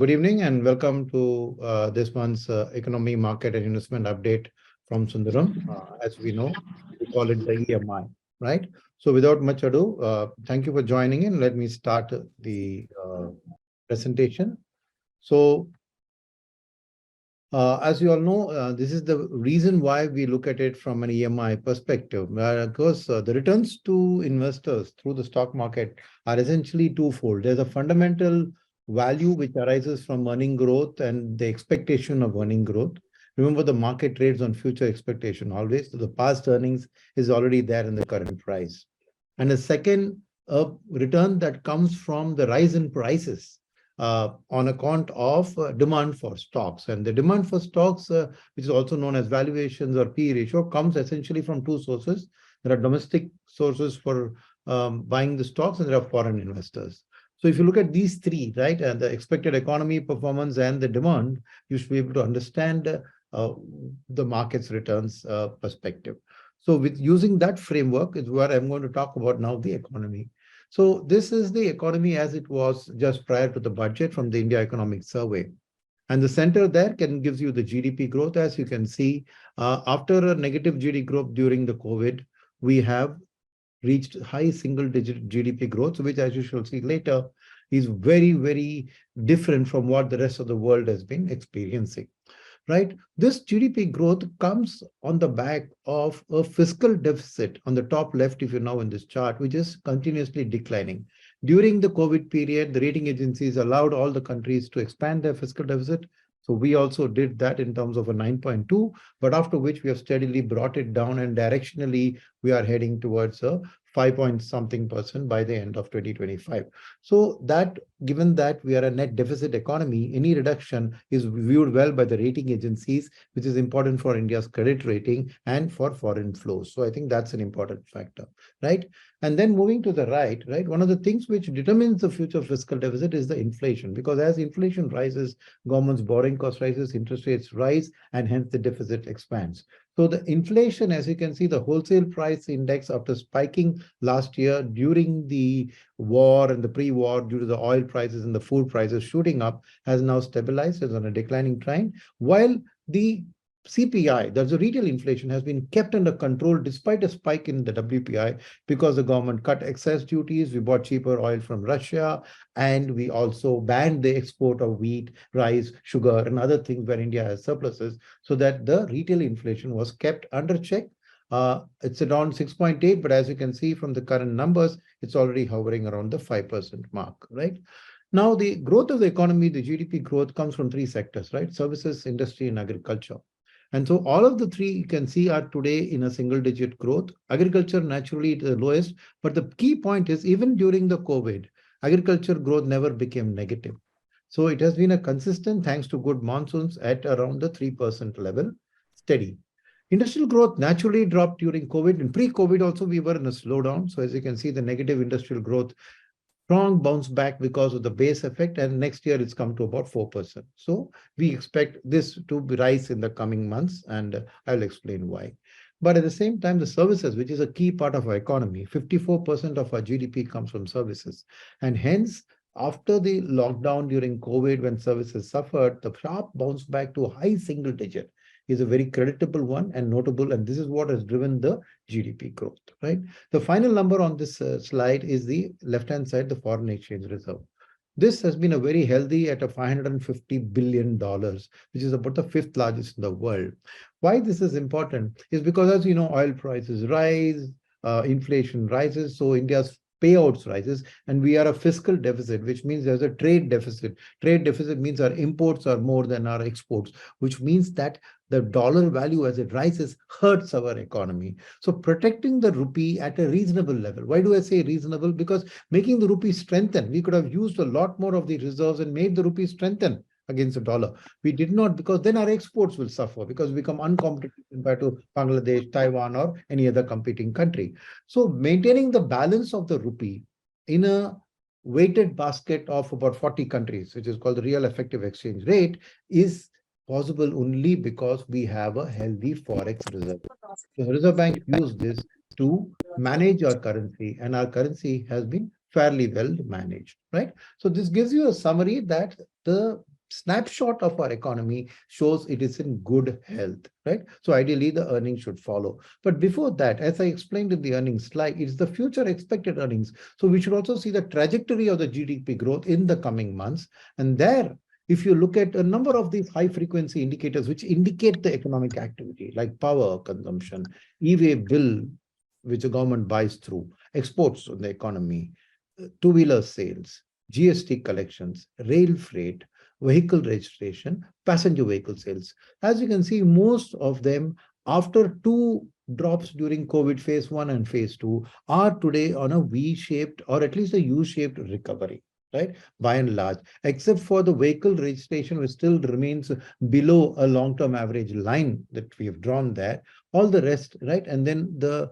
Good evening and welcome to this month's economy, market and investment update from Sundaram. As we know, we call it the E.M.I, right? So without much ado, thank you for joining in. Let me start the presentation. So as you all know, this is the reason why we look at it from an E.M.I perspective, because the returns to investors through the stock market are essentially twofold. There's a fundamental value which arises from earning growth and the expectation of earning growth. Remember, the market trades on future expectation always. So the past earnings is already there in the current price. And the second, a return that comes from the rise in prices on account of demand for stocks. And the demand for stocks, which is also known as valuations or P ratio, comes essentially from two sources. There are domestic sources for buying the stocks, and there are foreign investors. So if you look at these three, right, and the expected economy performance and the demand, you should be able to understand the market's returns perspective. So with using that framework is where I'm going to talk about now the economy. So this is the economy as it was just prior to the budget from the India Economic Survey. And the center there gives you the GDP growth. As you can see, after a negative GDP growth during the COVID, we have reached high single-digit GDP growth, which, as you shall see later, is very, very different from what the rest of the world has been experiencing. Right? This GDP growth comes on the back of a fiscal deficit on the top left, if you know in this chart, which is continuously declining. During the COVID period, the rating agencies allowed all the countries to expand their fiscal deficit. So we also did that in terms of a 9.2, but after which we have steadily brought it down, and directionally we are heading towards a 5-point-something% by the end of 2025. So that, given that we are a net deficit economy, any reduction is viewed well by the rating agencies, which is important for India's credit rating and for foreign flows. So I think that's an important factor, right? And then moving to the right, one of the things which determines the future fiscal deficit is the inflation, because as inflation rises, government's borrowing cost rises, interest rates rise, and hence the deficit expands. So the inflation, as you can see, the wholesale price index, after spiking last year during the war and the pre-war due to the oil prices and the food prices shooting up, has now stabilized, is on a declining trend, while the CPI, that's the retail inflation, has been kept under control despite a spike in the WPI, because the government cut excess duties, we bought cheaper oil from Russia, and we also banned the export of wheat, rice, sugar, and other things where India has surpluses, so that the retail inflation was kept under check. It's around 6.8, but as you can see from the current numbers, it's already hovering around the 5% mark, right? Now, the growth of the economy, the GDP growth, comes from three sectors, right? Services, industry, and agriculture. And so all of the three you can see are today in a single-digit growth. Agriculture naturally is the lowest, but the key point is even during the COVID, agriculture growth never became negative. So it has been a consistent, thanks to good monsoons, at around the 3% level, steady. Industrial growth naturally dropped during COVID, and pre-COVID also we were in a slowdown. So as you can see, the negative industrial growth, strong bounce back because of the base effect, and next year it's come to about 4%. So we expect this to rise in the coming months, and I'll explain why. But at the same time, the services, which is a key part of our economy, 54% of our GDP comes from services. And hence, after the lockdown during COVID, when services suffered, the sharp bounce back to high single digit is a very creditable one and notable, and this is what has driven the GDP growth, right? The final number on this slide is the left-hand side, the foreign exchange reserve. This has been a very healthy at a $550 billion, which is about the fifth largest in the world. Why this is important is because, as you know, oil prices rise, inflation rises, so India's payouts rises, and we are a fiscal deficit, which means there's a trade deficit. Trade deficit means our imports are more than our exports, which means that the dollar value as it rises hurts our economy. So protecting the rupee at a reasonable level. Why do I say reasonable? Because making the rupee strengthen, we could have used a lot more of the reserves and made the rupee strengthen against the dollar. We did not, because then our exports will suffer, because we become uncompetitive compared to Bangladesh, Taiwan, or any other competing country. So maintaining the balance of the rupee in a weighted basket of about 40 countries, which is called the real effective exchange rate, is possible only because we have a healthy forex reserve. The Reserve Bank used this to manage our currency, and our currency has been fairly well managed, right? So this gives you a summary that the snapshot of our economy shows it is in good health, right? So ideally, the earnings should follow. But before that, as I explained in the earnings slide, it's the future expected earnings. So we should also see the trajectory of the GDP growth in the coming months. And there, if you look at a number of these high frequency indicators which indicate the economic activity, like power consumption, e-way bill, which the government buys through, exports on the economy, two-wheeler sales, GST collections, rail freight, vehicle registration, passenger vehicle sales. As you can see, most of them, after two drops during COVID phase one and phase two, are today on a V-shaped or at least a U-shaped recovery, right? By and large, except for the vehicle registration, which still remains below a long-term average line that we have drawn there. All the rest, right? And then the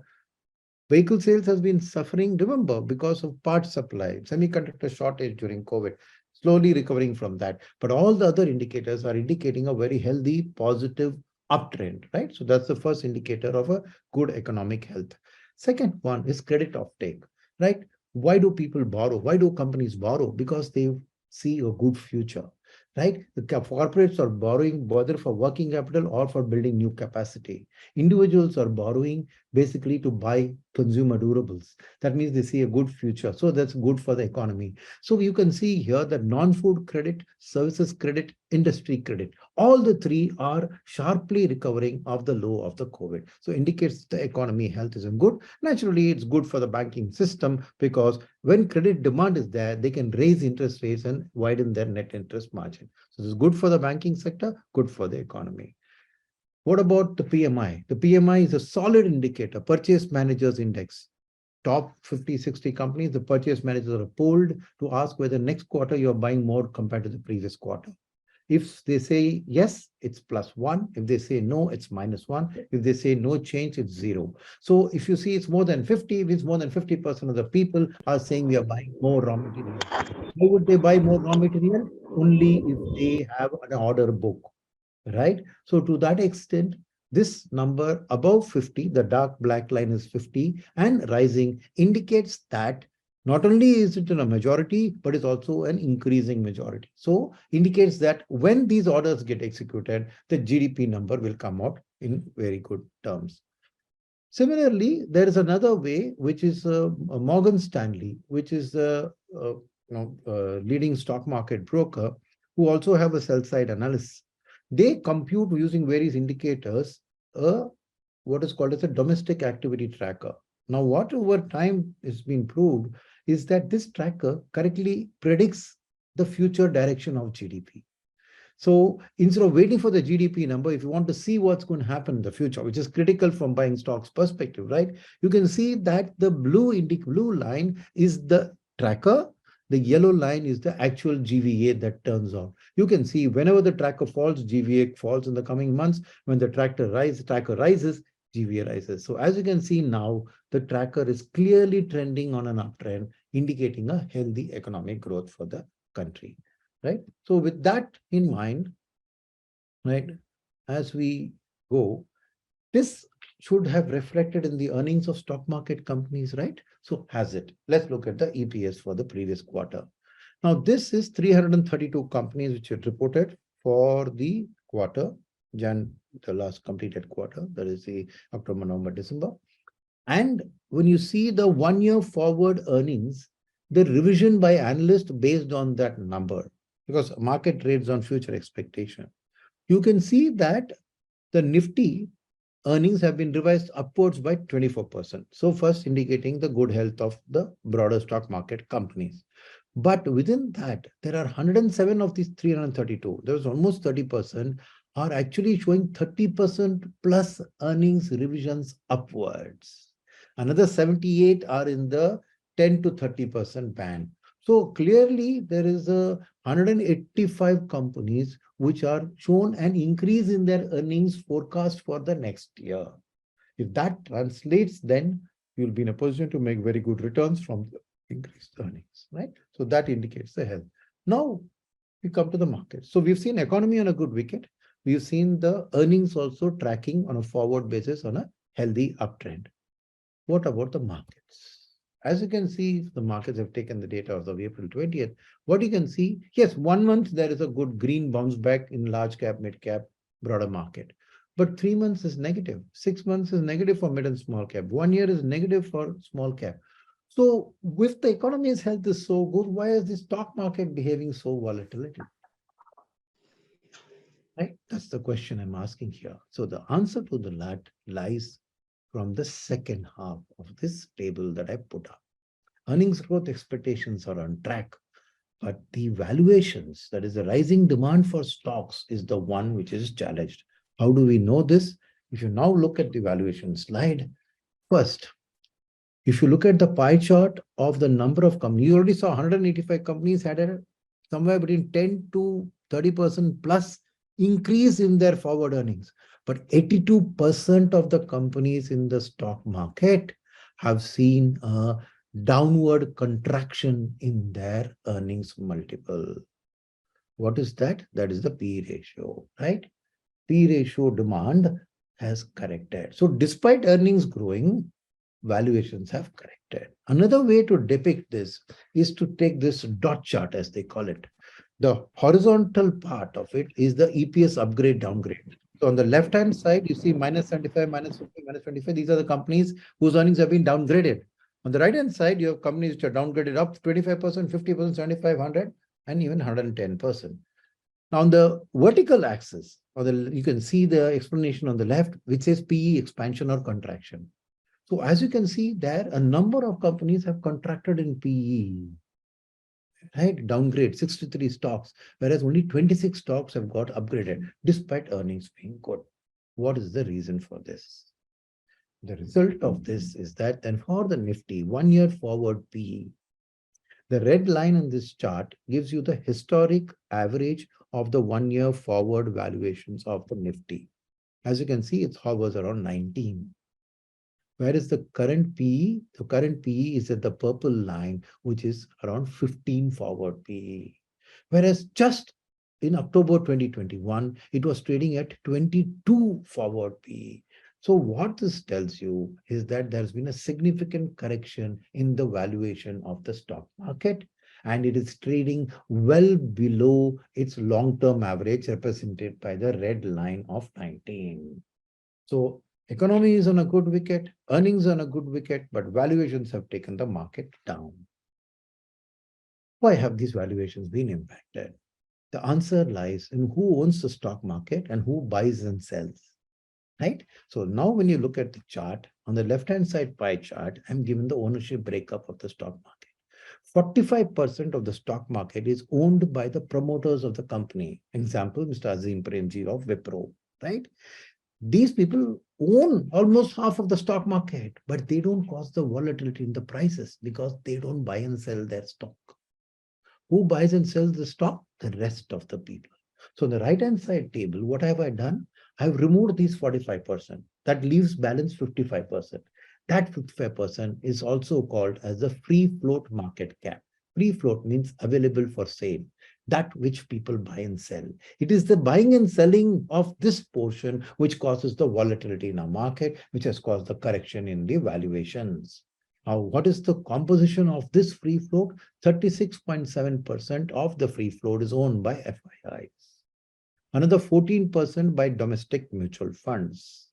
vehicle sales has been suffering, remember, because of part supply, semiconductor shortage during COVID, slowly recovering from that. But all the other indicators are indicating a very healthy, positive uptrend, right? So that's the first indicator of a good economic health. Second one is credit offtake, right? Why do people borrow? Why do companies borrow? Because they see a good future, right? The corporates are borrowing whether for working capital or for building new capacity. Individuals are borrowing basically to buy consumer durables. That means they see a good future. So that's good for the economy. So you can see here that non-food credit, services credit, industry credit, all the three are sharply recovering of the low of the COVID. So indicates the economy health is good. Naturally, it's good for the banking system because when credit demand is there, they can raise interest rates and widen their net interest margin. So this is good for the banking sector, good for the economy. What about the PMI? The PMI is a solid indicator, Purchase Managers Index. Top 50, 60 companies, the purchase managers are polled to ask whether next quarter you're buying more compared to the previous quarter. If they say yes, it's +1. If they say no, it's -1. If they say no change, it's 0. So if you see it's more than 50, it means more than 50% of the people are saying we are buying more raw material. Why would they buy more raw material? Only if they have an order book, right? So to that extent, this number above 50, the dark black line is 50 and rising, indicates that not only is it in a majority, but it's also an increasing majority. So indicates that when these orders get executed, the GDP number will come out in very good terms. Similarly, there is another way, which is Morgan Stanley, which is the leading stock market broker, who also have a sell-side analysis. They compute using various indicators what is called as a domestic activity tracker. Now, what over time has been proved is that this tracker correctly predicts the future direction of GDP. So instead of waiting for the GDP number, if you want to see what's going to happen in the future, which is critical from buying stocks perspective, right? You can see that the blue line is the tracker. The yellow line is the actual GVA that turns on. You can see whenever the tracker falls, GVA falls in the coming months. When the tracker rises, GVA rises. So as you can see now, the tracker is clearly trending on an uptrend, indicating a healthy economic growth for the country, right? So with that in mind, right, as we go, this should have reflected in the earnings of stock market companies, right? So has it? Let's look at the EPS for the previous quarter. Now, this is 332 companies which had reported for the quarter, the last completed quarter, that is the October, November, December. And when you see the 1 year forward earnings, the revision by analysts based on that number, because market trades on future expectation, you can see that the Nifty earnings have been revised upwards by 24%. So first indicating the good health of the broader stock market companies. But within that, there are 107 of these 332. There's almost 30% are actually showing 30% plus earnings revisions upwards. Another 78 are in the 10 to 30% band. So clearly there is a 185 companies which are shown an increase in their earnings forecast for the next year. If that translates, then you'll be in a position to make very good returns from the increased earnings, right? So that indicates the health. Now we come to the market. So we've seen economy on a good wicket. We've seen the earnings also tracking on a forward basis on a healthy uptrend. What about the markets? As you can see, the markets have taken the data as of April 20th. What you can see, yes, 1 month there is a good green bounce back in large cap, mid cap, broader market. But 3 months is negative. 6 months is negative for mid and small cap. 1 year is negative for small cap. So, if the economy's health is so good, why is the stock market behaving so volatility? Right? That's the question I'm asking here. So, the answer to that lies from the second half of this table that I put up. Earnings growth expectations are on track, but the valuations, that is the rising demand for stocks, is the one which is challenged. How do we know this? If you now look at the valuation slide, first, if you look at the pie chart of the number of companies, you already saw 185 companies had a somewhere between 10 to 30% plus increase in their forward earnings. But 82% of the companies in the stock market have seen a downward contraction in their earnings multiple. What is that? That is the P ratio, right? P ratio demand has corrected. So despite earnings growing, valuations have corrected. Another way to depict this is to take this dot chart, as they call it. The horizontal part of it is the EPS upgrade downgrade. So on the left hand side, you see minus 75, minus 50, minus 25. These are the companies whose earnings have been downgraded. On the right hand side, you have companies which are downgraded up 25%, 50%, 75, 100, and even 110%. Now on the vertical axis, you can see the explanation on the left, which says PE expansion or contraction. So as you can see there, a number of companies have contracted in PE, right? Downgrade 63 stocks, whereas only 26 stocks have got upgraded despite earnings being good. What is the reason for this? The result of this is that then for the Nifty 1 year forward PE, the red line in this chart gives you the historic average of the 1 year forward valuations of the Nifty. As you can see, it hovers around 19. Where is the current PE? The current PE is at the purple line, which is around 15 forward PE. Whereas just in October 2021, it was trading at 22 forward PE. So what this tells you is that there's been a significant correction in the valuation of the stock market, and it is trading well below its long-term average represented by the red line of 19. So economy is on a good wicket, earnings on a good wicket, but valuations have taken the market down. Why have these valuations been impacted? The answer lies in who owns the stock market and who buys and sells, right? So now when you look at the chart, on the left-hand side pie chart, I'm given the ownership breakup of the stock market. 45% of the stock market is owned by the promoters of the company. Example, Mr. Azim Premji of Wipro, right? These people own almost half of the stock market, but they don't cause the volatility in the prices because they don't buy and sell their stock. Who buys and sells the stock? The rest of the people. So the right-hand side table, what have I done? I've removed these 45%. That leaves balance 55%. That 55% is also called as the free float market cap. Free float means available for sale, that which people buy and sell. It is the buying and selling of this portion which causes the volatility in our market, which has caused the correction in the valuations. Now, what is the composition of this free float? 36.7% of the free float is owned by FIIs. Another 14% by domestic mutual funds.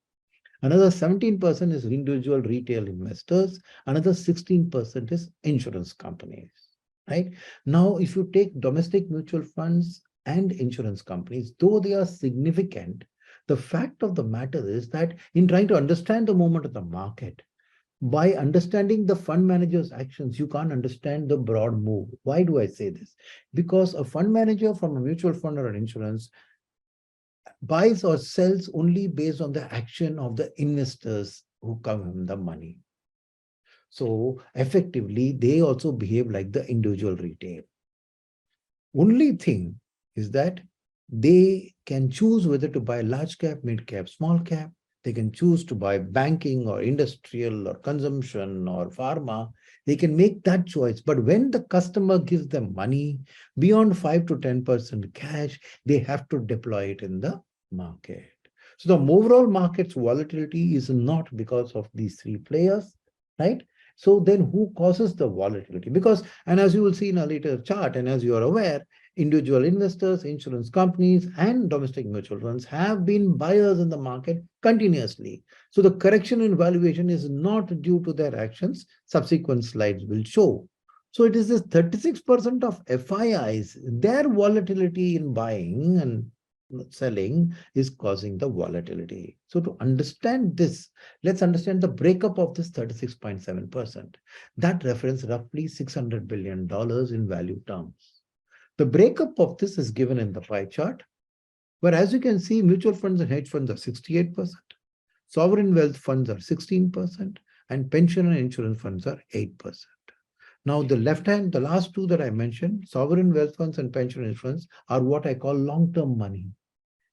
Another 17% is individual retail investors. Another 16% is insurance companies, right? Now, if you take domestic mutual funds and insurance companies, though they are significant, the fact of the matter is that in trying to understand the movement of the market, by understanding the fund manager's actions, you can't understand the broad move. Why do I say this? Because a fund manager from a mutual fund or an insurance buys or sells only based on the action of the investors who come in the money. So effectively, they also behave like the individual retail. Only thing is that they can choose whether to buy large cap, mid cap, small cap. They can choose to buy banking or industrial or consumption or pharma. They can make that choice. But when the customer gives them money beyond 5 to 10% cash, they have to deploy it in the market. So the overall market's volatility is not because of these three players, right? So then who causes the volatility? Because, and as you will see in a later chart, and as you are aware, individual investors, insurance companies, and domestic mutual funds have been buyers in the market continuously. So the correction in valuation is not due to their actions. Subsequent slides will show. So it is this 36% of FIIs, their volatility in buying and selling is causing the volatility. So to understand this, let's understand the breakup of this 36.7%. That reference roughly $600 billion in value terms. The breakup of this is given in the pie chart, where as you can see, mutual funds and hedge funds are 68%, sovereign wealth funds are 16%, and pension and insurance funds are 8%. Now, the left hand, the last two that I mentioned, sovereign wealth funds and pension insurance, are what I call long-term money.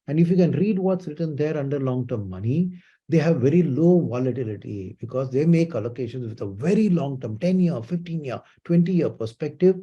And if you can read what's written there under long-term money, they have very low volatility because they make allocations with a very long-term 10-year, 15-year, 20-year perspective.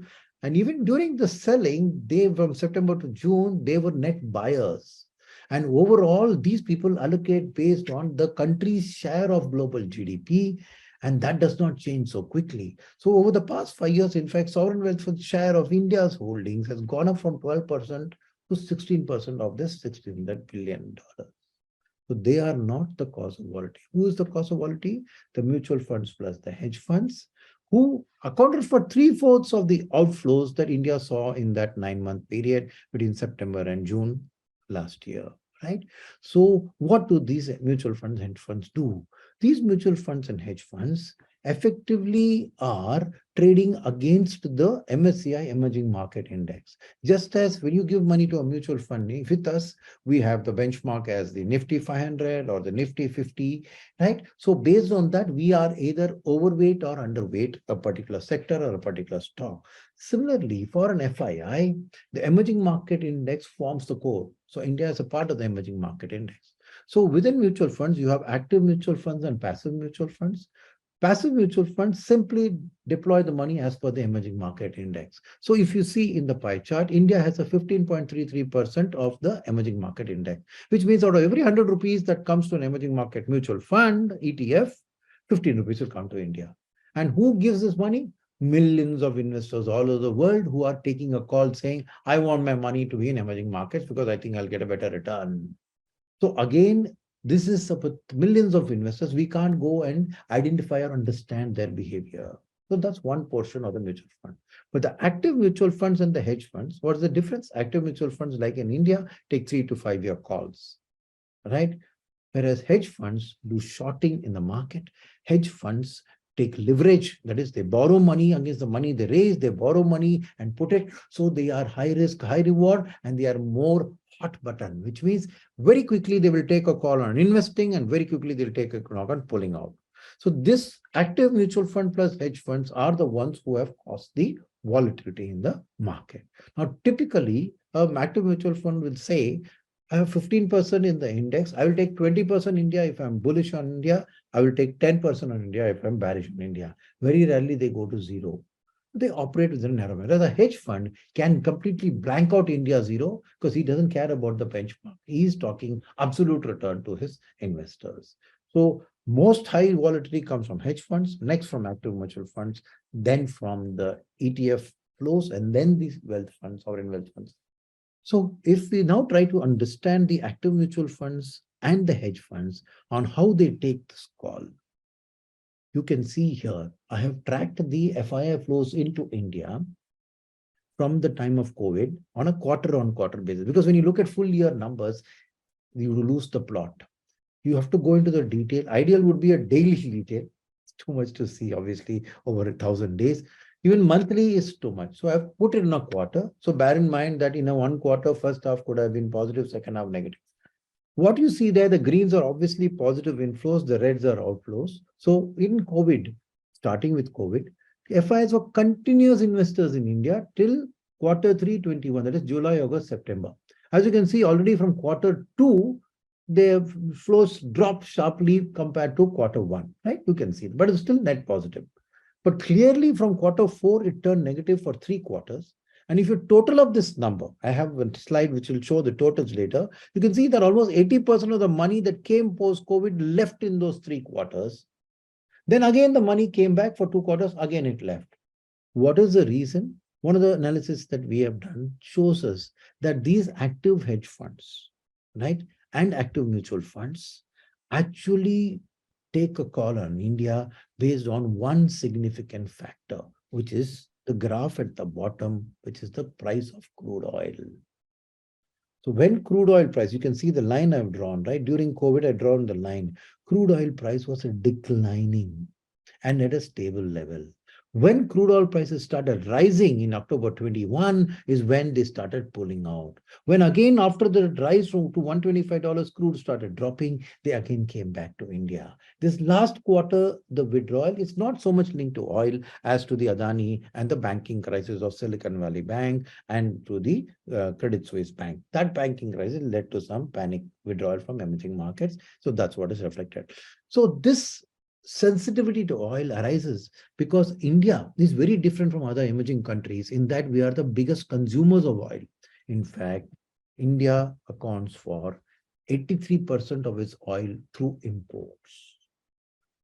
And even during the selling, they from September to June, they were net buyers. And overall, these people allocate based on the country's share of global GDP, and that does not change so quickly. So over the past 5 years, in fact, sovereign wealth fund share of India's holdings has gone up from 12% to 16% of this $1,600 billion. So they are not the cause of volatility. Who is the cause of volatility? The mutual funds plus the hedge funds, who accounted for 3/4 of the outflows that India saw in that 9-month period between September and June last year, right? So what do these mutual funds and hedge funds do? These mutual funds and hedge funds effectively are trading against the MSCI Emerging Market Index. Just as when you give money to a mutual fund, with us, we have the benchmark as the Nifty 500 or the Nifty 50, right? So based on that, we are either overweight or underweight a particular sector or a particular stock. Similarly, for an FII, the Emerging Market Index forms the core. So India is a part of the Emerging Market Index. So within mutual funds, you have active mutual funds and passive mutual funds. Passive mutual funds simply deploy the money as per the emerging market index. So if you see in the pie chart, India has a 15.33% of the emerging market index, which means out of every 100 rupees that comes to an emerging market mutual fund, ETF, 15 rupees will come to India. And who gives this money? Millions of investors all over the world who are taking a call saying, I want my money to be in emerging markets because I think I'll get a better return. So again, this is with millions of investors. We can't go and identify or understand their behavior. So that's one portion of the mutual fund. But the active mutual funds and the hedge funds, what is the difference? Active mutual funds, like in India, take 3 to 5 year calls, right? Whereas hedge funds do shorting in the market. Hedge funds take leverage, that is, they borrow money against the money they raise, they borrow money and put it. So they are high risk, high reward, and they are more hot button, which means very quickly they will take a call on investing and very quickly they'll take a call on pulling out. So this active mutual fund plus hedge funds are the ones who have caused the volatility in the market. Now, typically, an active mutual fund will say, I have 15% in the index. I will take 20% India if I'm bullish on India. I will take 10% on India if I'm bearish on India. Very rarely they go to zero. They operate within a narrow band. Whereas a hedge fund can completely blank out India zero because he doesn't care about the benchmark. He is talking absolute return to his investors. So most high volatility comes from hedge funds, next from active mutual funds, then from the ETF flows, and then these wealth funds, sovereign wealth funds. So if we now try to understand the active mutual funds and the hedge funds on how they take this call, you can see here, I have tracked the FII flows into India from the time of COVID on a quarter-on-quarter basis. Because when you look at full year numbers, you lose the plot. You have to go into the detail. Ideal would be a daily detail. It's too much to see, obviously, over 1,000 days. Even monthly is too much. So I've put it in a quarter. So bear in mind that in a one quarter, first half could have been positive, second half negative. What you see there, the greens are obviously positive inflows, the reds are outflows. So in COVID, starting with COVID, FIs were continuous investors in India till Q3 21, that is July, August, September. As you can see, already from Q2, their flows dropped sharply compared to Q1, right? You can see, but it's still net positive. But clearly from Q4, it turned negative for 3 quarters. And if you total up this number, I have a slide which will show the totals later. You can see that almost 80% of the money that came post-COVID left in those 3 quarters. Then again, the money came back for 2 quarters, again it left. What is the reason? One of the analysis that we have done shows us that these active hedge funds, right, and active mutual funds actually take a call on India based on one significant factor, which is the graph at the bottom, which is the price of crude oil. So when crude oil price, you can see the line I've drawn, right? During COVID, I drawn the line. Crude oil price was declining and at a stable level. When crude oil prices started rising in October 21 is when they started pulling out. When again, after the rise from to $125, crude started dropping, they again came back to India. This last quarter, the withdrawal is not so much linked to oil as to the Adani and the banking crisis of Silicon Valley Bank and to the Credit Suisse Bank. That banking crisis led to some panic withdrawal from emerging markets. So that's what is reflected. So this sensitivity to oil arises because India is very different from other emerging countries in that we are the biggest consumers of oil. In fact, India accounts for 83% of its oil through imports,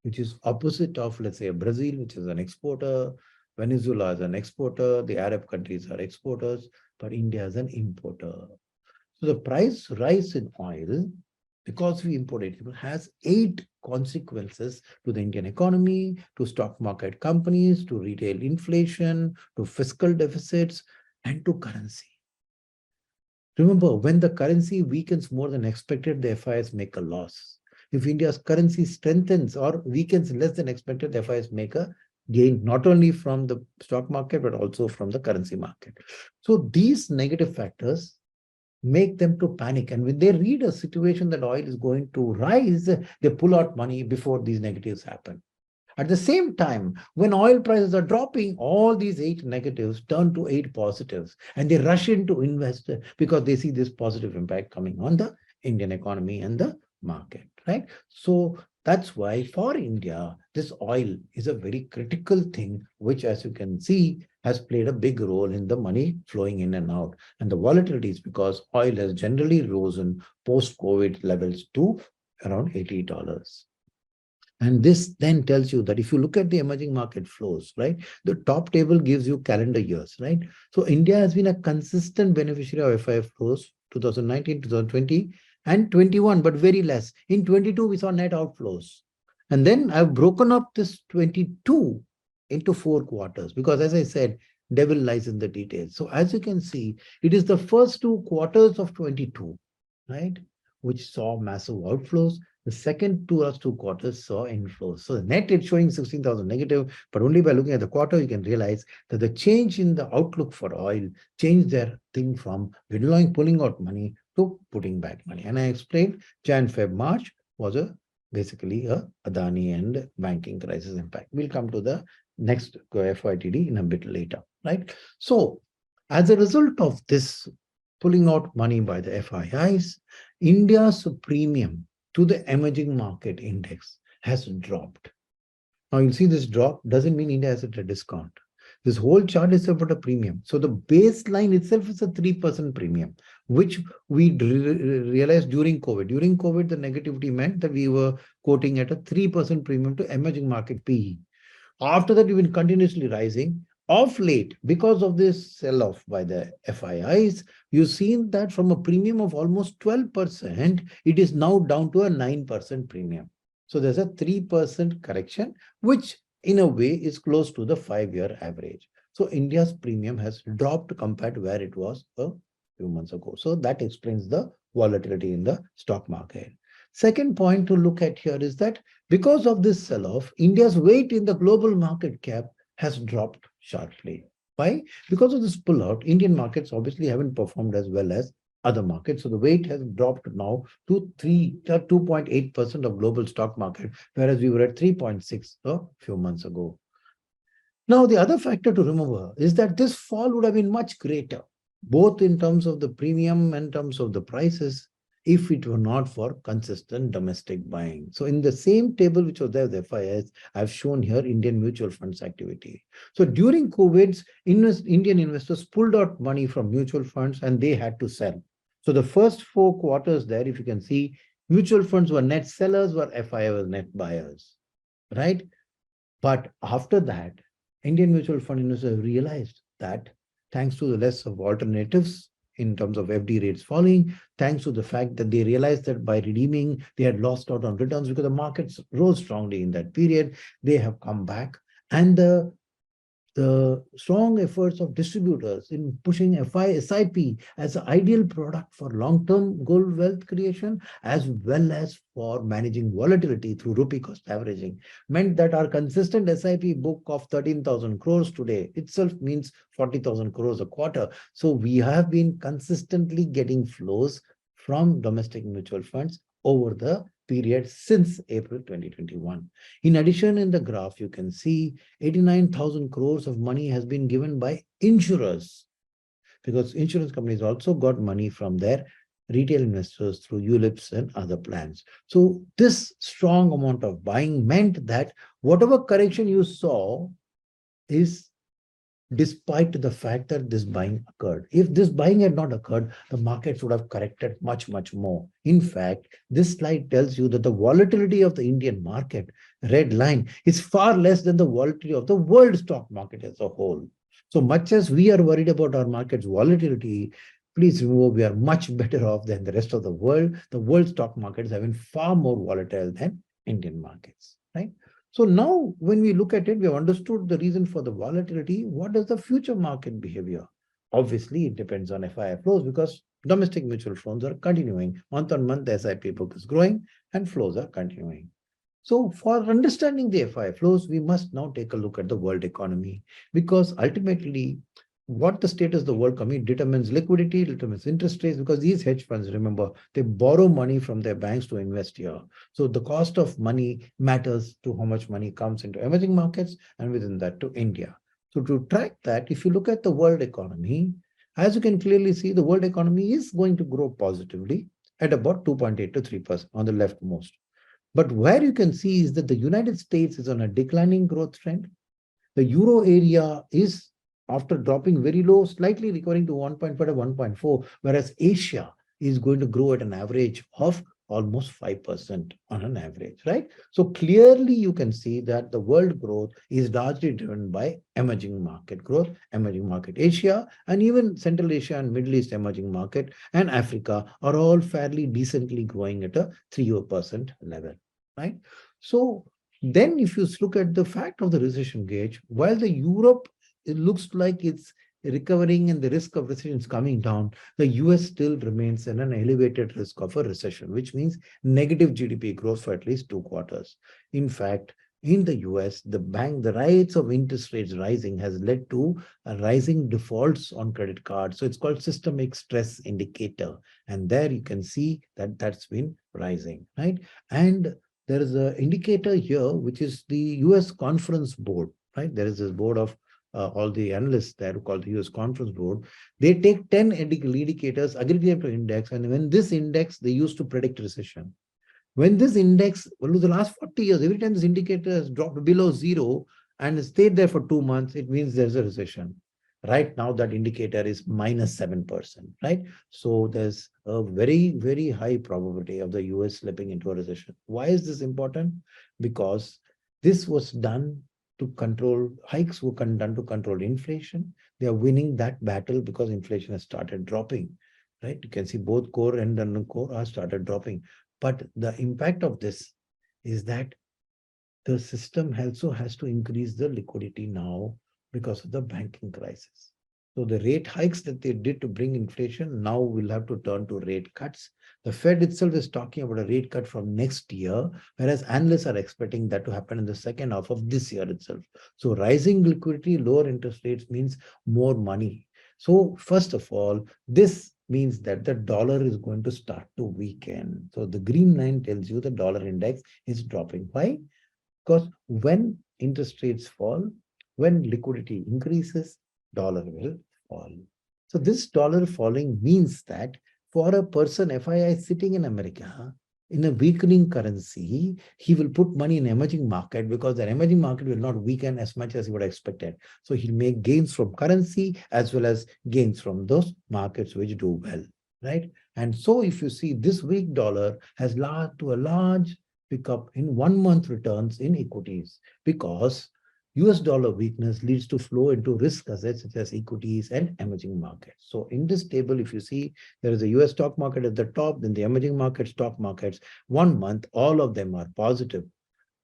which is opposite of, let's say, Brazil, which is an exporter, Venezuela is an exporter, the Arab countries are exporters, but India is an importer. So the price rise in oil, because we import it, has 8 consequences to the Indian economy, to stock market companies, to retail inflation, to fiscal deficits, and to currency. Remember, when the currency weakens more than expected, the FIs make a loss. If India's currency strengthens or weakens less than expected, the FIs make a gain, not only from the stock market, but also from the currency market. So these negative factors make them to panic. And when they read a situation that oil is going to rise, they pull out money before these negatives happen. At the same time, when oil prices are dropping, all these 8 negatives turn to 8 positives and they rush in to invest because they see this positive impact coming on the Indian economy and the market, right? So that's why for India, this oil is a very critical thing, which, as you can see, has played a big role in the money flowing in and out. And the volatility is because oil has generally risen post-COVID levels to around $80. And this then tells you that if you look at the emerging market flows, right, the top table gives you calendar years, right? So India has been a consistent beneficiary of FII flows 2019, 2020, and 21, but very less. In 22, we saw net outflows. And then I've broken up this 22 into 4 quarters because, as I said, devil lies in the details. So as you can see, it is the first 2 quarters of 22, right, which saw massive outflows. The second 2 quarters saw inflows. So the net is showing 16,000 negative, but only by looking at the quarter, you can realize that the change in the outlook for oil changed their thing from withdrawing, pulling out money to putting back money. And I explained Jan, Feb, March was basically a Adani and banking crisis impact. We'll come to the next FYTD in a bit later, right? So as a result of this pulling out money by the FIIs, India's premium to the emerging market index has dropped. Now you see this drop doesn't mean India is at a discount. This whole chart is about a premium. So the baseline itself is a 3% premium, which we realized during COVID. During COVID, the negativity meant that we were quoting at a 3% premium to emerging market PE. After that, we've been continuously rising. Of late, because of this sell-off by the FIIs, you've seen that from a premium of almost 12%, it is now down to a 9% premium. So there's a 3% correction, which in a way is close to the 5-year average. So India's premium has dropped compared to where it was a few months ago. So that explains the volatility in the stock market. Second point to look at here is that because of this sell-off, India's weight in the global market cap has dropped sharply. Why? Because of this pullout, Indian markets obviously haven't performed as well as other markets. So the weight has dropped now to 2.8% of global stock market, whereas we were at 3.6 a few months ago. Now, the other factor to remember is that this fall would have been much greater, both in terms of the premium and in terms of the prices, if it were not for consistent domestic buying. So in the same table which was there with FIS, I've shown here Indian mutual funds activity. So during COVID, Indian investors pulled out money from mutual funds and they had to sell. So the first 4 quarters there, if you can see, mutual funds were net sellers, while FI was net buyers, right? But after that, Indian mutual fund investors realized that thanks to the less of alternatives in terms of FD rates falling, thanks to the fact that they realized that by redeeming, they had lost out on returns because the markets rose strongly in that period. They have come back. And the strong efforts of distributors in pushing SIP as an ideal product for long-term gold wealth creation, as well as for managing volatility through rupee cost averaging, meant that our consistent SIP book of 13,000 crores today itself means 40,000 crores a quarter. So we have been consistently getting flows from domestic mutual funds over the period since April 2021. In addition, in the graph, you can see 89,000 crores of money has been given by insurers, because insurance companies also got money from their retail investors through ULIPs and other plans. So this strong amount of buying meant that whatever correction you saw is despite the fact that this buying occurred. If this buying had not occurred, the markets would have corrected much, much more. In fact, this slide tells you that the volatility of the Indian market, red line, is far less than the volatility of the world stock market as a whole. So much as we are worried about our market's volatility, please remember we are much better off than the rest of the world. The world stock markets have been far more volatile than Indian markets, right? So now when we look at it, we have understood the reason for the volatility. What is the future market behavior? Obviously, it depends on FII flows because domestic mutual funds are continuing. Month on month, the SIP book is growing and flows are continuing. So for understanding the FI flows, we must now take a look at the world economy, because ultimately what the status of the world economy determines liquidity, determines interest rates, because these hedge funds, remember, they borrow money from their banks to invest here. So the cost of money matters to how much money comes into emerging markets and within that to India. So to track that, if you look at the world economy, as you can clearly see, the world economy is going to grow positively at about 2.8 to 3% on the leftmost. But where you can see is that the United States is on a declining growth trend. The euro area is, after dropping very low, slightly recovering to 1.5 to 1.4, whereas Asia is going to grow at an average of almost 5% on an average, right? So clearly you can see that the world growth is largely driven by emerging market growth, emerging market Asia, and even Central Asia and Middle East emerging market and Africa are all fairly decently growing at a 3% level, right? So then if you look at the fact of the recession gauge, while the Europe, it looks like it's recovering and the risk of recession is coming down, the US still remains in an elevated risk of a recession, which means negative GDP growth for at least 2 quarters. In fact, in the US, the rates of interest rates rising has led to a rising defaults on credit cards. So it's called systemic stress indicator. And there you can see that that's been rising, right? And there is an indicator here, which is the US Conference Board, right? There is this board of all the analysts there who call the US Conference Board. They take 10 indicators, aggregate to index, and when this index, they use to predict recession. When this index, well, the last 40 years, every time this indicator has dropped below zero and stayed there for 2 months, it means there's a recession. Right now, that indicator is -7%, right? So there's a very, very high probability of the US slipping into a recession. Why is this important? Because this was done to control, hikes were done to control inflation. They are winning that battle because inflation has started dropping, right? You can see both core and non-core are started dropping. But the impact of this is that the system also has to increase the liquidity now because of the banking crisis. So the rate hikes that they did to bring inflation now will have to turn to rate cuts. The Fed itself is talking about a rate cut from next year, whereas analysts are expecting that to happen in the second half of this year itself. So rising liquidity, lower interest rates means more money. So first of all, this means that the dollar is going to start to weaken. So the green line tells you the dollar index is dropping. Why? Because when interest rates fall, when liquidity increases, dollar will fall. So this dollar falling means that for a person, FII sitting in America, in a weakening currency, he will put money in emerging market because the emerging market will not weaken as much as he would have expected. So he'll make gains from currency as well as gains from those markets which do well, right? And so if you see this weak dollar has to a large pick up in 1 month returns in equities because US dollar weakness leads to flow into risk assets such as equities and emerging markets. So in this table, if you see, there is a US stock market at the top, then the emerging market stock markets, 1 month, all of them are positive.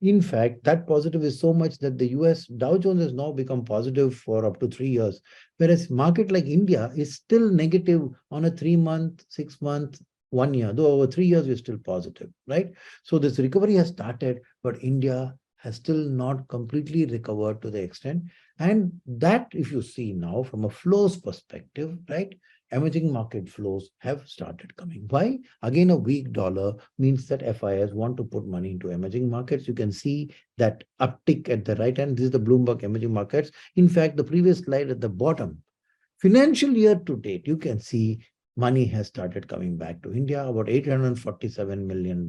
In fact, that positive is so much that the US Dow Jones has now become positive for up to 3 years, whereas market like India is still negative on a 3 month, 6 month, 1 year. Though over 3 years we're still positive, right? So this recovery has started, but India has still not completely recovered to the extent. And that, if you see now from a flows perspective, right? Emerging market flows have started coming. Why? Again, a weak dollar means that FIs want to put money into emerging markets. You can see that uptick at the right hand. This is the Bloomberg emerging markets. In fact, the previous slide at the bottom, financial year to date, you can see money has started coming back to India. About $847 million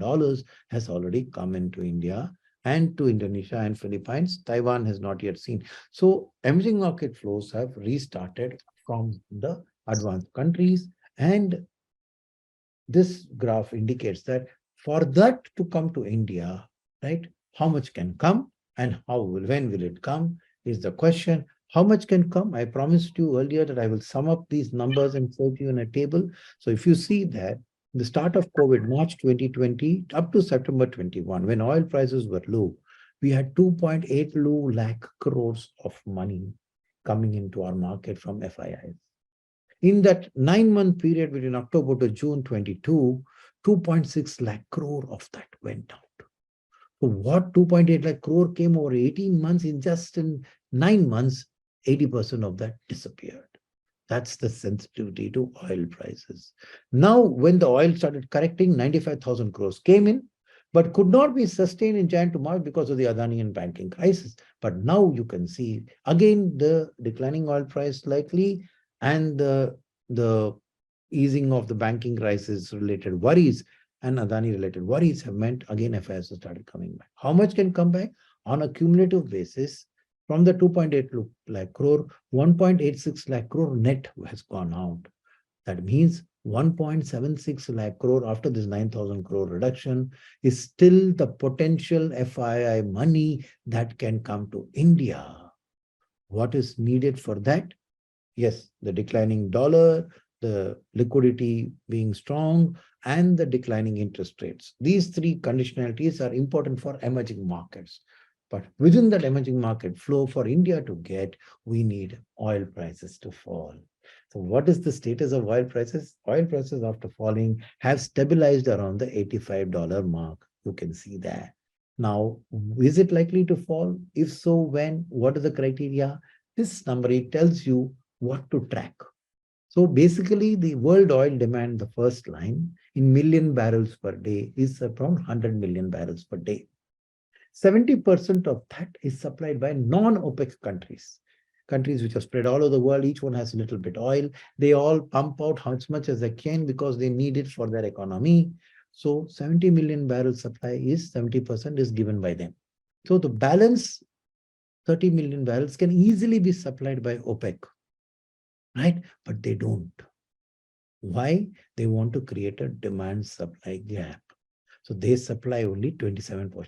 has already come into India and to Indonesia and Philippines. Taiwan has not yet seen. So emerging market flows have restarted from the advanced countries, and this graph indicates that for that to come to India, right, how much can come and when will it come is the question. How much can come? I promised you earlier that I will sum up these numbers and show you in a table. So if you see that the start of COVID, March 2020 up to September 21, when oil prices were low, we had 2.8 lakh crores of money coming into our market from FIIs. In that 9 month period between October to June 22, 2.6 lakh crore of that went out. So what 2.8 lakh crore came over 18 months, in 9 months, 80% of that disappeared. That's the sensitivity to oil prices. Now, when the oil started correcting, 95,000 crores came in, but could not be sustained in Jan to March because of the Adani and banking crisis. But now you can see again the declining oil price likely, and the easing of the banking crisis related worries and Adani related worries have meant again FIs have started coming back. How much can come back? On a cumulative basis, from the 2.8 lakh crore, 1.86 lakh crore net has gone out. That means 1.76 lakh crore after this 9,000 crore reduction is still the potential FII money that can come to India. What is needed for that? Yes, the declining dollar, the liquidity being strong, and the declining interest rates. These three conditionalities are important for emerging markets. But within that emerging market flow for India to get, we need oil prices to fall. So what is the status of oil prices? Oil prices after falling have stabilized around the $85 mark. You can see that. Now, is it likely to fall? If so, when? What is the criteria? This number tells you what to track. So basically, the world oil demand, the first line, in million barrels per day is around 100 million barrels per day. 70% of that is supplied by non-OPEC countries. Countries which are spread all over the world, each one has a little bit oil. They all pump out as much as they can because they need it for their economy. So 70 million barrel supply is 70% is given by them. So the balance 30 million barrels can easily be supplied by OPEC, right? But they don't. Why? They want to create a demand supply gap. So they supply only 27.7.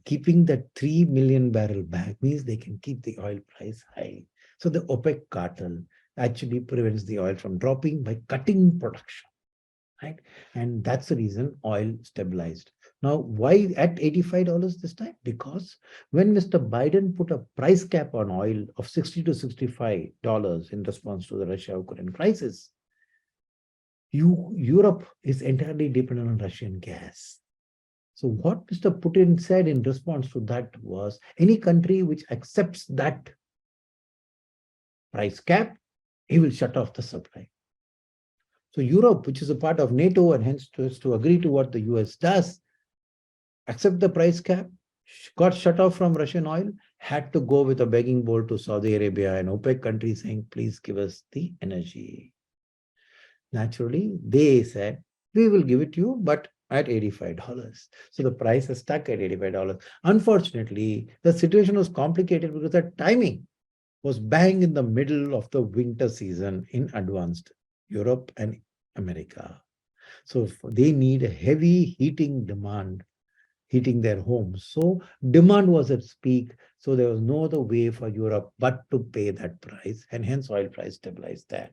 Keeping that 3 million barrel back means they can keep the oil price high. So the OPEC cartel actually prevents the oil from dropping by cutting production, right? And that's the reason oil stabilized. Now, why at $85 this time? Because when Mr. Biden put a price cap on oil of $60 to $65 in response to the Russia-Ukraine crisis, Europe is entirely dependent on Russian gas. So what Mr. Putin said in response to that was, any country which accepts that price cap, he will shut off the supply. So Europe, which is a part of NATO and hence has to agree to what the US does, accept the price cap, got shut off from Russian oil, had to go with a begging bowl to Saudi Arabia and OPEC countries saying, please give us the energy. Naturally, they said, we will give it to you, but at $85. So the price is stuck at $85. Unfortunately, the situation was complicated because the timing was bang in the middle of the winter season in advanced Europe and America. So they need a heavy heating demand, heating their homes. So demand was at peak. So there was no other way for Europe but to pay that price, and hence oil price stabilized there.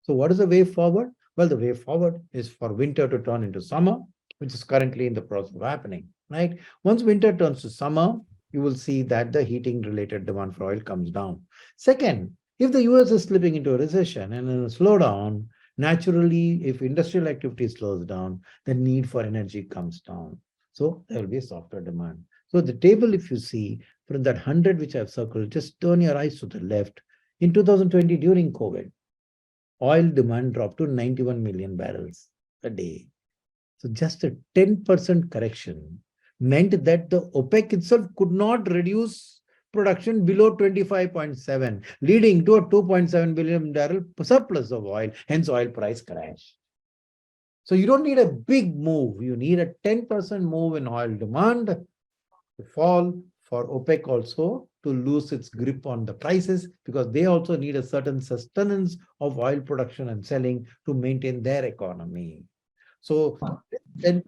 So what is the way forward? Well, the way forward is for winter to turn into summer, which is currently in the process of happening, right? Once winter turns to summer, you will see that the heating related demand for oil comes down. Second, if the US is slipping into a recession and in a slowdown, naturally, if industrial activity slows down, the need for energy comes down. So there will be a softer demand. So the table, if you see from that 100 which I've circled, just turn your eyes to the left. In 2020, during COVID, oil demand dropped to 91 million barrels a day. So just a 10% correction meant that the OPEC itself could not reduce production below 25.7, leading to a 2.7 billion barrel surplus of oil, hence oil price crash. So you don't need a big move. You need a 10% move in oil demand to fall for OPEC also to lose its grip on the prices, because they also need a certain sustenance of oil production and selling to maintain their economy. So 10%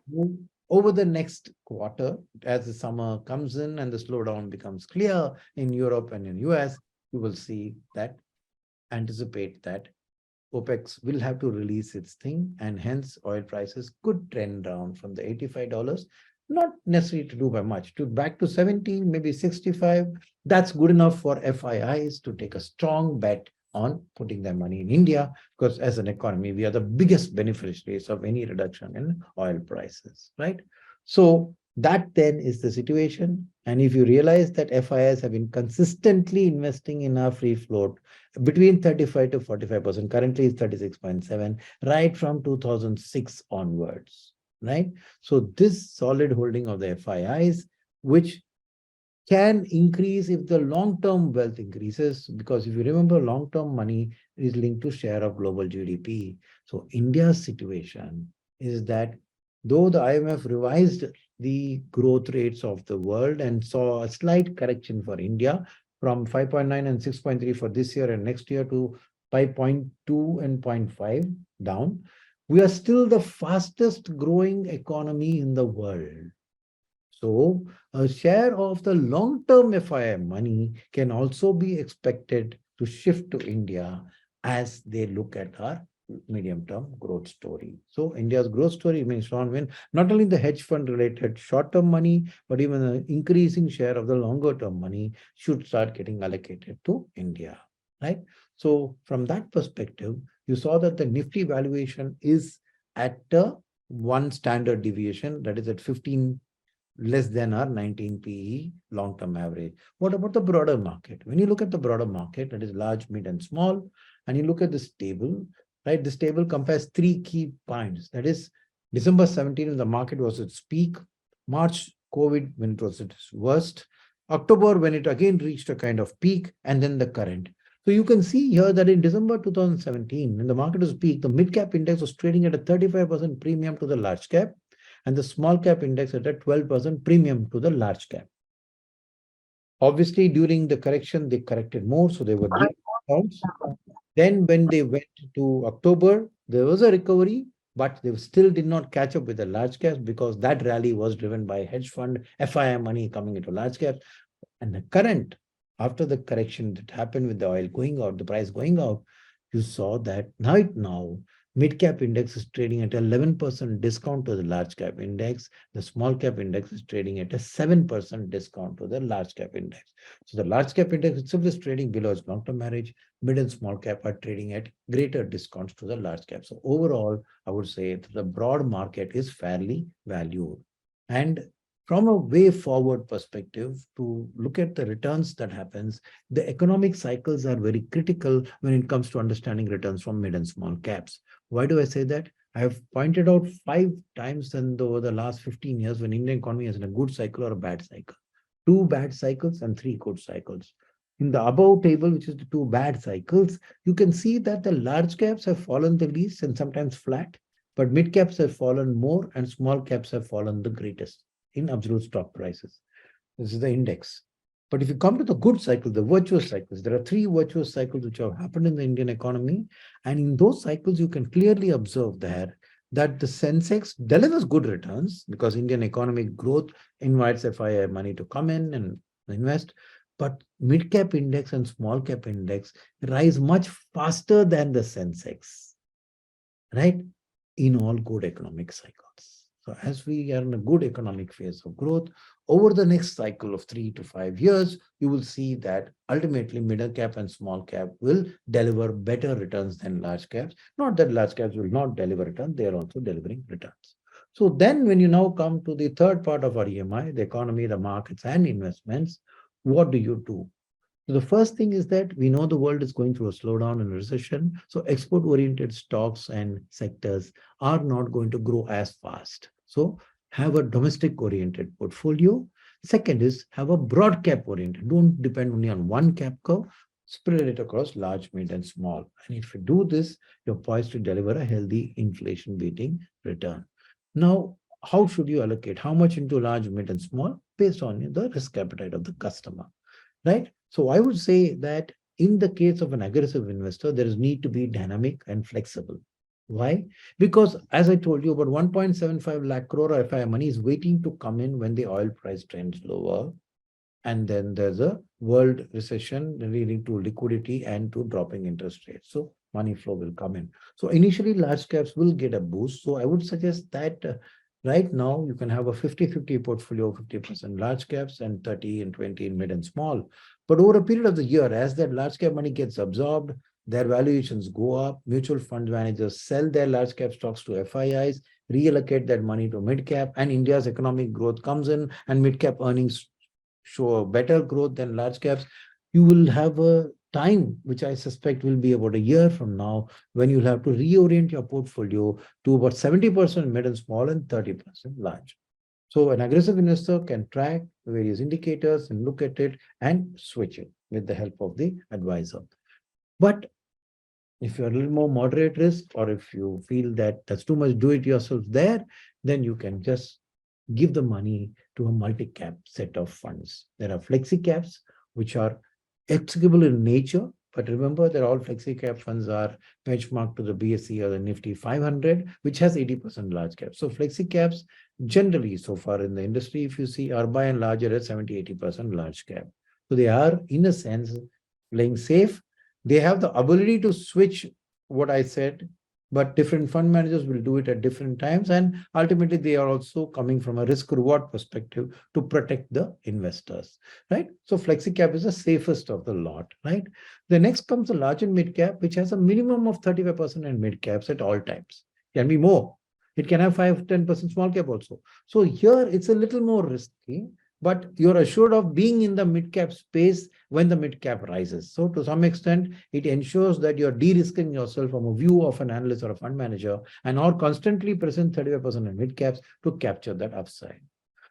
move over the next quarter as the summer comes in and the slowdown becomes clear in Europe and in US, you will see that, anticipate that OPEC will have to release its thing, and hence oil prices could trend down from the $85, not necessarily to do by much, to back to 70, maybe 65. That's good enough for FIIs to take a strong bet on putting their money in India, because as an economy, we are the biggest beneficiaries of any reduction in oil prices, right? So that then is the situation. And if you realize that FIIs have been consistently investing in our free float between 35 to 45%, currently is 36.7, right from 2006 onwards, right? So this solid holding of the FIIs, which can increase if the long-term wealth increases, because if you remember, long-term money is linked to share of global GDP. So India's situation is that though the IMF revised the growth rates of the world and saw a slight correction for India from 5.9 and 6.3 for this year and next year to 5.2 and 0.5 down, we are still the fastest growing economy in the world. So a share of the long-term FII money can also be expected to shift to India as they look at our medium-term growth story. So India's growth story means strong when not only the hedge fund related short-term money, but even an increasing share of the longer-term money should start getting allocated to India, right? So from that perspective, you saw that the Nifty valuation is at one standard deviation, that is at 15 less than our 19 PE long-term average. What about the broader market? When you look at the broader market, that is large, mid, and small, and you look at this table, right? This table compares three key points. That is December 17, when the market was at its peak, March, COVID, when it was at its worst, October, when it again reached a kind of peak, and then the current. So you can see here that in December 2017, when the market was peak, the mid-cap index was trading at a 35% premium to the large cap, and the small cap index at a 12% premium to the large cap. Obviously, during the correction, they corrected more, so they were deep discounts. Then when they went to October, there was a recovery, but they still did not catch up with the large caps, because that rally was driven by hedge fund, FII money coming into large caps. And the current, after the correction that happened with the oil going out, the price going out, you saw that right now, mid cap index is trading at 11% discount to the large cap index. The small cap index is trading at a 7% discount to the large cap index. So the large cap index itself is trading below its long-term average. Mid and small cap are trading at greater discounts to the large cap. So overall, I would say the broad market is fairly valued. And from a way forward perspective, to look at the returns that happens, the economic cycles are very critical when it comes to understanding returns from mid and small caps. Why do I say that? I have pointed out 5 times over the last 15 years when Indian economy is in a good cycle or a bad cycle. 2 bad cycles and 3 good cycles. In the above table, which is the 2 bad cycles, you can see that the large caps have fallen the least and sometimes flat, but mid caps have fallen more and small caps have fallen the greatest in absolute stock prices. This is the index. But if you come to the good cycle, the virtuous cycles, there are 3 virtuous cycles which have happened in the Indian economy. And in those cycles, you can clearly observe there that the Sensex delivers good returns because Indian economic growth invites FII money to come in and invest. But mid cap index and small cap index rise much faster than the Sensex, right? In all good economic cycles. So as we are in a good economic phase of growth, over the next cycle of 3 to 5 years, you will see that ultimately middle cap and small cap will deliver better returns than large caps. Not that large caps will not deliver returns, they are also delivering returns. So then when you now come to the third part of our E.M.I, the economy, the markets and investments, what do you do? So the first thing is that we know the world is going through a slowdown and recession. So export-oriented stocks and sectors are not going to grow as fast. So have a domestic-oriented portfolio. Second is have a broad cap oriented. Don't depend only on one cap curve. Spread it across large, mid, and small. And if you do this, you're poised to deliver a healthy inflation-beating return. Now, how should you allocate? How much into large, mid, and small? Based on the risk appetite of the customer, right? So I would say that in the case of an aggressive investor, there is need to be dynamic and flexible. Why? Because as I told you, about 1.75 lakh crore FI money is waiting to come in when the oil price trends lower. And then there's a world recession leading to liquidity and to dropping interest rates. So money flow will come in. So initially large caps will get a boost. So I would suggest that right now you can have a 50-50 portfolio, 50% large caps and 30 and 20 in mid and small. But over a period of the year, as that large cap money gets absorbed, their valuations go up, mutual fund managers sell their large cap stocks to FIIs, reallocate that money to mid cap, and India's economic growth comes in and mid cap earnings show a better growth than large caps, you will have a time, which I suspect will be about a year from now, when you'll have to reorient your portfolio to about 70% mid and small and 30% large. So an aggressive investor can track various indicators and look at it and switch it with the help of the advisor. But if you're a little more moderate risk, or if you feel that that's too much do it yourself there, then you can just give the money to a multi-cap set of funds. There are flexi caps, which are executable in nature, but remember that all flexi cap funds are benchmarked to the BSE or the Nifty 500, which has 80% large caps. So flexi caps generally so far in the industry, if you see, are by and large at 70-80% large cap. So they are in a sense playing safe. They have the ability to switch what I said, but different fund managers will do it at different times. And ultimately, they are also coming from a risk reward perspective to protect the investors, right? So flexi cap is the safest of the lot, right? The next comes the large and mid cap, which has a minimum of 35% in mid caps at all times. Can be more. It can have 5-10% small cap also. So here it's a little more risky, but you're assured of being in the mid cap space when the mid cap rises. So to some extent, it ensures that you're de-risking yourself from a view of an analyst or a fund manager and are constantly present 35% in mid caps to capture that upside.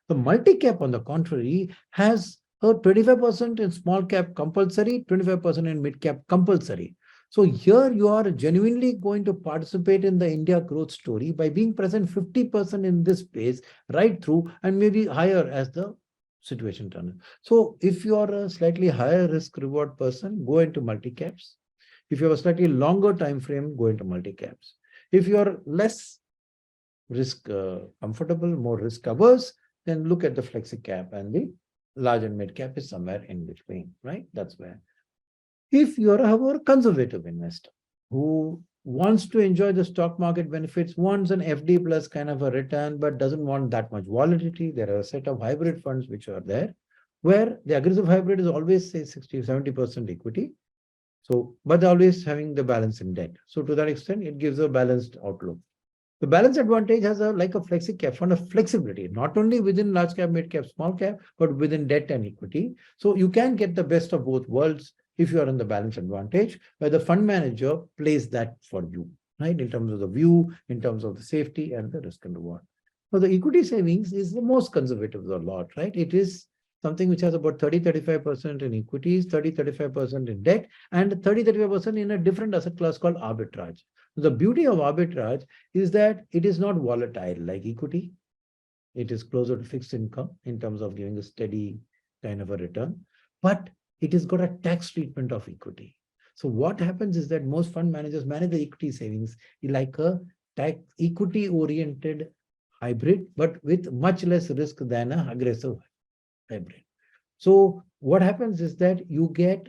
The multi-cap, on the contrary, has a 25% in small cap compulsory, 25% in mid cap compulsory. So here you are genuinely going to participate in the India growth story by being present 50% in this space right through, and maybe higher as the situation turns. So if you are a slightly higher risk reward person, go into multi-caps. If you have a slightly longer time frame, go into multi-caps. If you are less risk comfortable, more risk averse, then look at the flexi cap, and the large and mid cap is somewhere in between, right? That's where. If you're a more conservative investor who wants to enjoy the stock market benefits, wants an FD plus kind of a return, but doesn't want that much volatility, there are a set of hybrid funds which are there, where the aggressive hybrid is always, say, 60-70% equity. So, but always having the balance in debt. So to that extent, it gives a balanced outlook. The balance advantage has a like a flexi cap fund of flexibility, not only within large cap, mid cap, small cap, but within debt and equity. So you can get the best of both worlds if you are in the balance advantage, where the fund manager plays that for you, right? In terms of the view, in terms of the safety and the risk and reward. Now, the equity savings is the most conservative of the lot, right? It is something which has about 30-35% in equities, 30-35% in debt, and 30-35% in a different asset class called arbitrage. The beauty of arbitrage is that it is not volatile like equity. It is closer to fixed income in terms of giving a steady kind of a return, but it has got a tax treatment of equity. So what happens is that most fund managers manage the equity savings like a tax equity oriented hybrid, but with much less risk than a aggressive hybrid. So what happens is that you get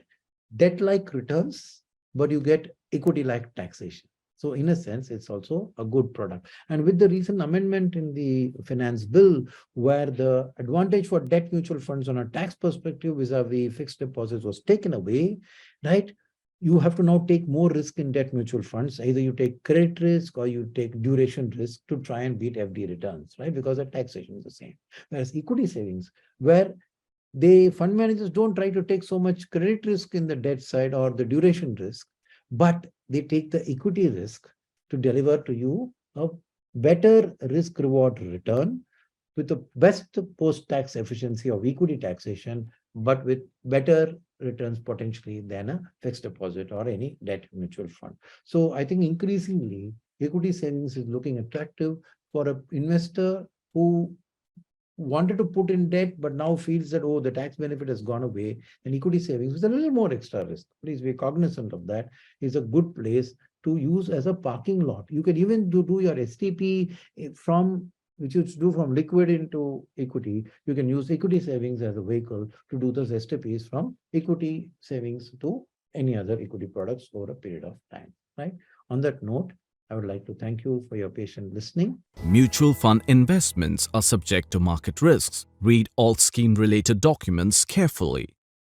debt-like returns, but you get equity-like taxation. So in a sense, it's also a good product. And with the recent amendment in the finance bill, where the advantage for debt mutual funds on a tax perspective vis-a-vis fixed deposits was taken away, right? You have to now take more risk in debt mutual funds. Either you take credit risk or you take duration risk to try and beat FD returns, right? Because the taxation is the same. Whereas equity savings, where they fund managers don't try to take so much credit risk in the debt side or the duration risk, but they take the equity risk to deliver to you a better risk reward return with the best post-tax efficiency of equity taxation, but with better returns potentially than a fixed deposit or any debt mutual fund. So I think increasingly equity savings is looking attractive for an investor who wanted to put in debt, but now feels that, oh, the tax benefit has gone away, and equity savings with a little more extra risk. Please be cognizant of that. Is a good place to use as a parking lot. You can even do your STP from which you do from liquid into equity. You can use equity savings as a vehicle to do those STPs from equity savings to any other equity products over a period of time. Right. On that note, I would like to thank you for your patient listening. Mutual fund investments are subject to market risks. Read all scheme related documents carefully.